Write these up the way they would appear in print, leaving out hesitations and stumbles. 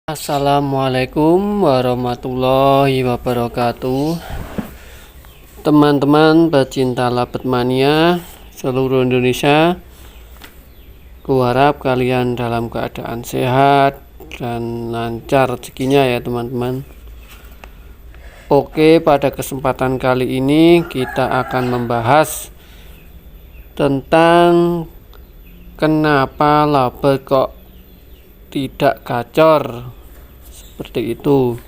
Assalamualaikum warahmatullahi wabarakatuh. Teman-teman pecinta Labet Mania seluruh Indonesia, kuharap kalian dalam keadaan sehat dan lancar rezekinya ya teman-teman. Oke, pada kesempatan kali ini kita akan membahas tentang kenapa labet kok tidak gacor seperti itu.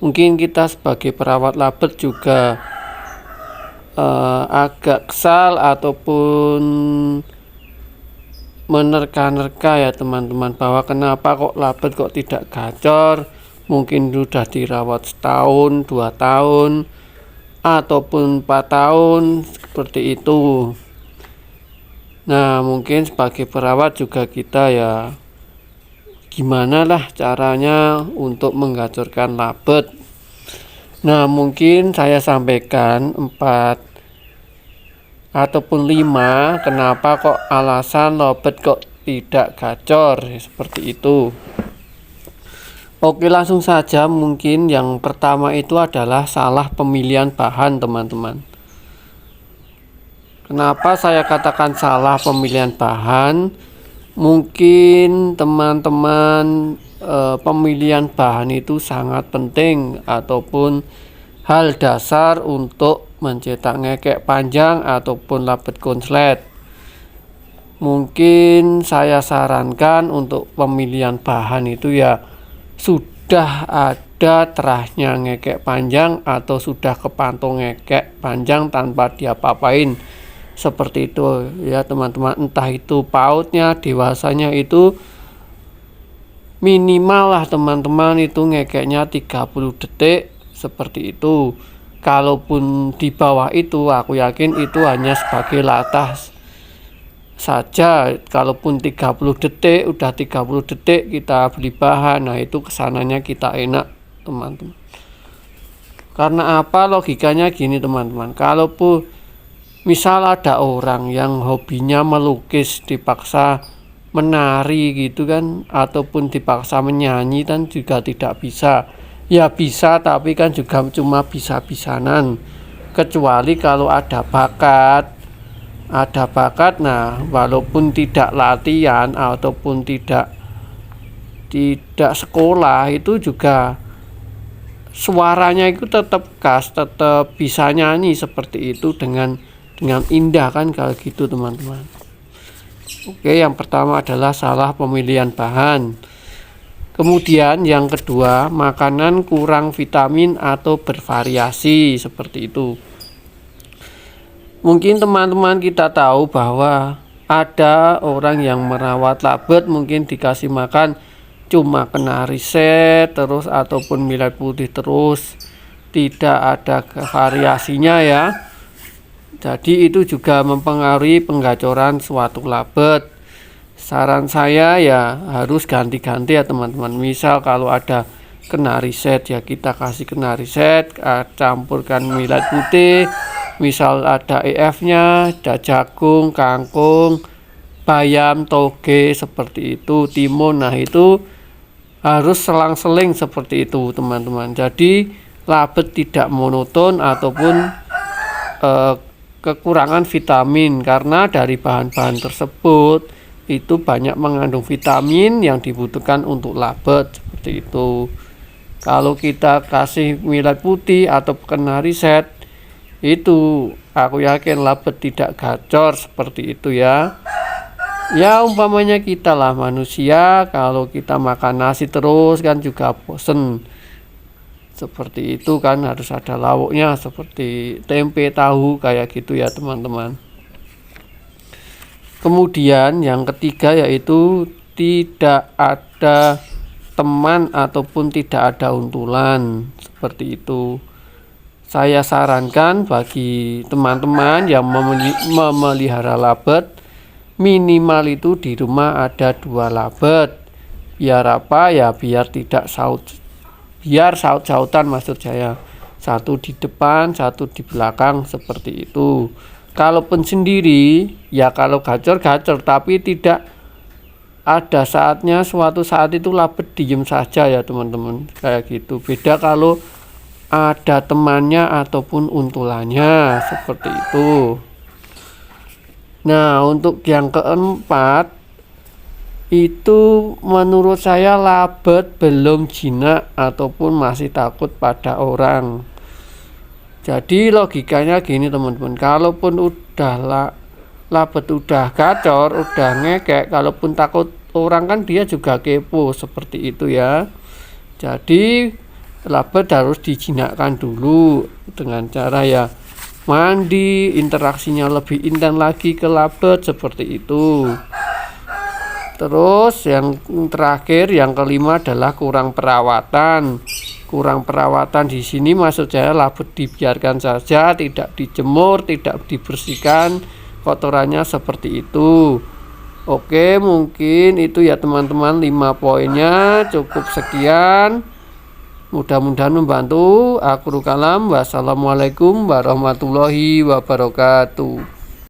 Mungkin kita sebagai perawat labet juga agak kesal ataupun menerka-nerka ya teman-teman, bahwa kenapa kok labet kok tidak gacor. Mungkin sudah dirawat setahun, 2 tahun ataupun 4 tahun seperti itu. Nah, mungkin sebagai perawat juga kita ya gimana lah caranya untuk menggacorkan labet. Nah, mungkin saya sampaikan 4 ataupun 5 kenapa kok alasan labet kok tidak gacor seperti itu. Oke, langsung saja. Mungkin yang pertama itu adalah salah pemilihan bahan teman-teman. Kenapa saya katakan salah pemilihan bahan? Mungkin teman-teman pemilihan bahan itu sangat penting ataupun hal dasar untuk mencetak ngekek panjang ataupun labet konslet. Mungkin saya sarankan untuk pemilihan bahan itu ya sudah ada terahnya ngekek panjang atau sudah kepantong ngekek panjang tanpa diapa-apain. Seperti itu ya teman-teman, entah itu pautnya, dewasanya itu minimal lah teman-teman, itu ngekeknya 30 detik seperti itu. Kalaupun di bawah itu aku yakin itu hanya sebagai latah saja. Kalaupun 30 detik, udah 30 detik kita beli bahan, nah itu kesananya kita enak teman-teman. Karena apa? Logikanya gini teman-teman, kalaupun misal ada orang yang hobinya melukis dipaksa menari gitu kan, ataupun dipaksa menyanyi kan juga tidak bisa. Ya bisa, tapi kan juga cuma bisa-bisanan. Kecuali kalau ada bakat. Nah walaupun tidak latihan ataupun tidak sekolah, itu juga suaranya itu tetap khas, tetap bisa nyanyi seperti itu dengan indah kan kalau gitu teman-teman. Oke, yang pertama adalah salah pemilihan bahan. Kemudian yang kedua, makanan kurang vitamin atau bervariasi seperti itu. Mungkin teman-teman kita tahu bahwa ada orang yang merawat labet mungkin dikasih makan cuma kenari set terus ataupun millet putih terus, tidak ada variasinya ya. Jadi itu juga mempengaruhi penggacoran suatu labet. Saran saya ya harus ganti-ganti ya teman-teman. Misal kalau ada kenari set ya kita kasih kenari set, campurkan millet putih. Misal ada EF-nya, ada jagung, kangkung, bayam, toge seperti itu, timun. Nah itu harus selang-seling seperti itu teman-teman. Jadi labet tidak monoton ataupun kekurangan vitamin, karena dari bahan-bahan tersebut itu banyak mengandung vitamin yang dibutuhkan untuk labet seperti itu. Kalau kita kasih millet putih atau kenari set, itu aku yakin labet tidak gacor seperti itu ya. Ya umpamanya kita lah manusia, kalau kita makan nasi terus kan juga bosen. Seperti itu kan, harus ada lauknya seperti tempe, tahu kayak gitu ya teman-teman. Kemudian yang ketiga yaitu tidak ada teman ataupun tidak ada untulan seperti itu. Saya sarankan bagi teman-teman yang memelihara labet, minimal itu di rumah ada 2 labet. Biar apa ya, biar tidak saut-sautan maksud saya, satu di depan satu di belakang seperti itu. Kalaupun sendiri ya kalau gacor tapi tidak ada saatnya suatu saat itu labet diem saja ya teman-teman, kayak gitu. Beda kalau ada temannya ataupun untulannya, seperti itu. Nah, untuk yang keempat itu menurut saya labet belum jinak ataupun masih takut pada orang. Jadi logikanya gini teman-teman, kalaupun udah labet udah gacor, udah ngekek, kalaupun takut orang kan dia juga kepo, seperti itu ya. Jadi labet harus dijinakkan dulu dengan cara ya mandi, interaksinya lebih intens lagi ke labet, seperti itu. Terus yang terakhir, yang kelima adalah kurang perawatan. Kurang perawatan di sini maksud saya labet dibiarkan saja, tidak dijemur, tidak dibersihkan kotorannya, seperti itu. Oke, mungkin itu ya teman-teman 5 poinnya, cukup sekian. Mudah-mudahan membantu. Akhirul kalam, wassalamualaikum warahmatullahi wabarakatuh.